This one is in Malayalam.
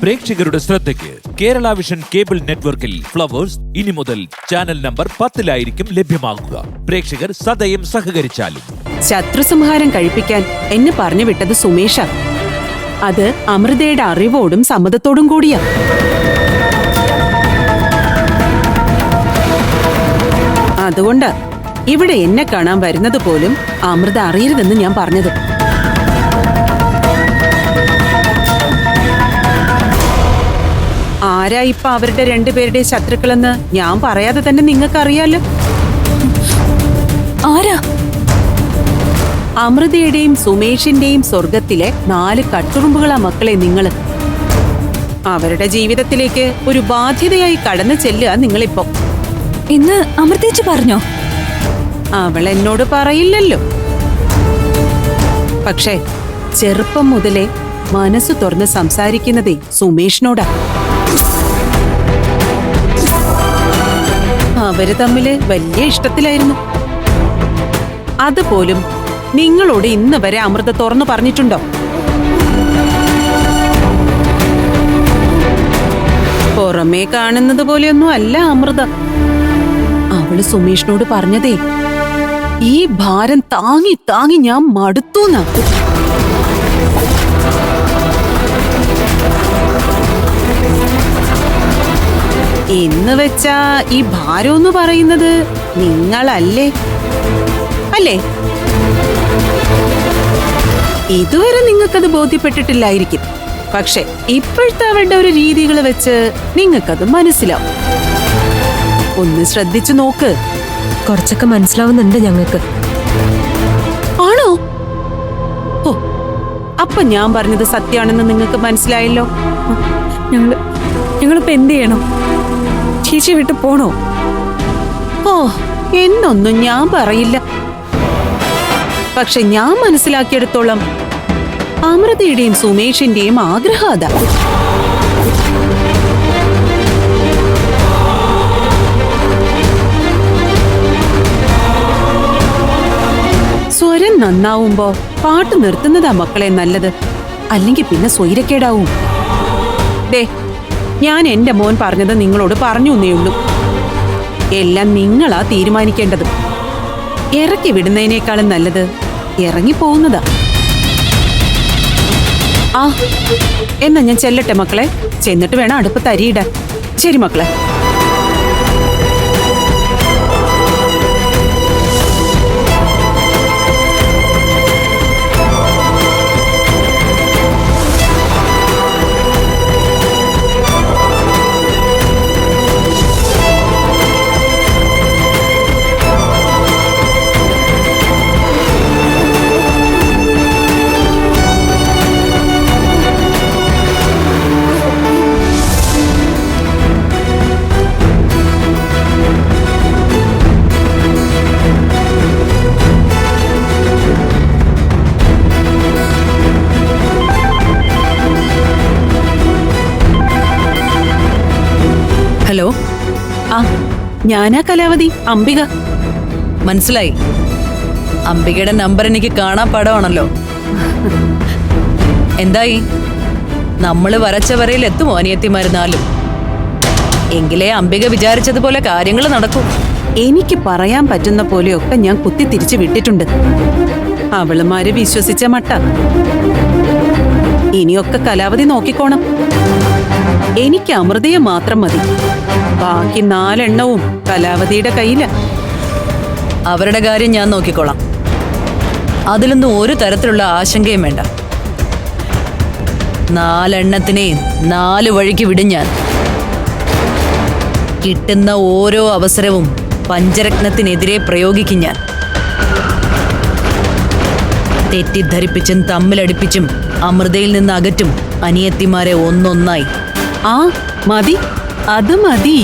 പ്രേക്ഷകരുടെ ശ്രദ്ധയ്ക്ക് കേരള വിഷൻ കേബിൾ നെറ്റ്വർക്കിൽ ഫ്ലവേഴ്സ് ഇനി മുതൽ ചാനൽ നമ്പർ 10-ലായിരിക്കും ലഭ്യമാകുക. പ്രേക്ഷകർ സദയം സഹകരിച്ചാലും. ശത്രുസംഹാരം കഴിപ്പിക്കാൻ എന്നെ പറഞ്ഞു വിട്ടത് സുമേഷ. അത് അമൃതയുടെ അറിവോടും സമ്മതത്തോടും കൂടിയാ. അതുകൊണ്ട് ഇവിടെ എന്നെ കാണാൻ വരുന്നത് പോലും അമൃത അറിയരുതെന്ന് ഞാൻ പറഞ്ഞത്. ആരാ ഇപ്പൊ അവരുടെ രണ്ടുപേരുടെ ശത്രുക്കളെന്ന് ഞാൻ പറയാതെ തന്നെ നിങ്ങൾക്കറിയാലോ. ആരാ? അമൃതയുടെയും സുമേഷിന്റെയും സ്വർഗത്തിലെ 4 കട്ടുറുമ്പുകളാ മക്കളെ നിങ്ങള്. അവരുടെ ജീവിതത്തിലേക്ക് ഒരു ബാധ്യതയായി കടന്നു ചെല്ലുക നിങ്ങളിപ്പോ. ഇന്ന് അമൃതേച്ചി പറഞ്ഞോ? അവൾ എന്നോട് പറയില്ലല്ലോ. പക്ഷേ ചെറുപ്പം മുതലേ മനസ്സ് തുറന്ന് സംസാരിക്കുന്നതേ സുമേഷിനോടാ. അവര് തമ്മില് വലിയ ഇഷ്ടത്തിലായിരുന്നു. അതുപോലും നിങ്ങളോട് ഇന്ന് വരെ അമൃത തുറന്നു പറഞ്ഞിട്ടുണ്ടോ? പുറമേ കാണുന്നത് പോലെയൊന്നും അല്ല അമൃത. അവള് സുമേഷിനോട് പറഞ്ഞതേ, ഈ ഭാരം താങ്ങി താങ്ങി ഞാൻ മടുത്തൂന്നാ. എന്ന് വെച്ചാ ഈ ഭാരം എന്ന് പറയുന്നത് നിങ്ങളല്ലേ? അല്ലേ? ഇതുവരെ നിങ്ങൾക്കത് ബോധ്യപ്പെട്ടിട്ടില്ലായിരിക്കും. പക്ഷെ ഇപ്പോഴത്തെ അവരുടെ ഒരു രീതികൾ വെച്ച് നിങ്ങൾക്കത് മനസ്സിലാവും. ഒന്ന് ശ്രദ്ധിച്ചു നോക്ക്. കുറച്ചൊക്കെ മനസ്സിലാവുന്നുണ്ട് ഞങ്ങൾക്ക്. ആണോ? ഓ, അപ്പൊ ഞാൻ പറഞ്ഞത് സത്യമാണെന്ന് നിങ്ങൾക്ക് മനസ്സിലായല്ലോ. ഞങ്ങളിപ്പോ എന്ത് ചെയ്യണം? ചേച്ചി വിട്ട് പോണോ? ഓ, എന്നൊന്നും ഞാൻ പറയില്ല. പക്ഷെ ഞാൻ മനസ്സിലാക്കിയെടുത്തോളം അമൃതയുടെയും സുമേഷിന്റെയും ആഗ്രഹം അതാ. സ്വരം നന്നാവുമ്പോ പാട്ട് നിർത്തുന്നതാ മക്കളെ നല്ലത്. അല്ലെങ്കിൽ പിന്നെ സ്വൈരക്കേടാവും. ദേ, ഞാൻ എന്റെ മോൻ പറഞ്ഞത് നിങ്ങളോട് പറഞ്ഞു എന്നേ ഉള്ളൂ. എല്ലാം നിങ്ങളാ തീരുമാനിക്കേണ്ടത്. ഇറക്കി വിടുന്നതിനേക്കാളും നല്ലത് ഇറങ്ങി പോകുന്നതാ. ആ, എന്നാ ഞാൻ ചെല്ലട്ടെ മക്കളെ. ചെന്നിട്ട് വേണം അടുപ്പത്ത് അരിയിടാൻ. ശരി മക്കളെ. ഹലോ. ആ, ഞാനാ കലാവതി, അംബിക. മനസ്സിലായി. അംബികയുടെ നമ്പർ എനിക്ക് കാണാൻ പടമാണല്ലോ. എന്തായി? നമ്മള് വരച്ച വരയിൽ എത്തുമോ അനിയത്തിമാരുന്നാലും? എങ്കിലേ അംബിക വിചാരിച്ചതുപോലെ കാര്യങ്ങൾ നടക്കൂ. എനിക്ക് പറയാൻ പറ്റുന്ന പോലെയൊക്കെ ഞാൻ കുത്തിത്തിരിച്ച് വിട്ടിട്ടുണ്ട്. അവളുമാര് വിശ്വസിച്ച മട്ട. ഇനിയൊക്കെ കലാവതി നോക്കിക്കോണം. എനിക്ക് അമൃതയെ മാത്രം മതി. ബാക്കി 4 എണ്ണവും കലാവതിയുടെ കയ്യില. അവരുടെ കാര്യം ഞാൻ നോക്കിക്കോളാം. അതിലൊന്നും ഒരു തരത്തിലുള്ള ആശങ്കയും വേണ്ട. 4 എണ്ണത്തിനെ 4 വഴിക്ക് വിടും ഞാൻ. കിട്ടുന്ന ഓരോ അവസരവും പഞ്ചരത്നത്തിനെതിരെ പ്രയോഗിക്കും ഞാൻ. തെറ്റിദ്ധരിപ്പിച്ചും തമ്മിലടിപ്പിച്ചും അമൃതയിൽ നിന്ന് അകറ്റും അനിയത്തിമാരെ ഒന്നൊന്നായി. ആ, മതി, അത് മതി.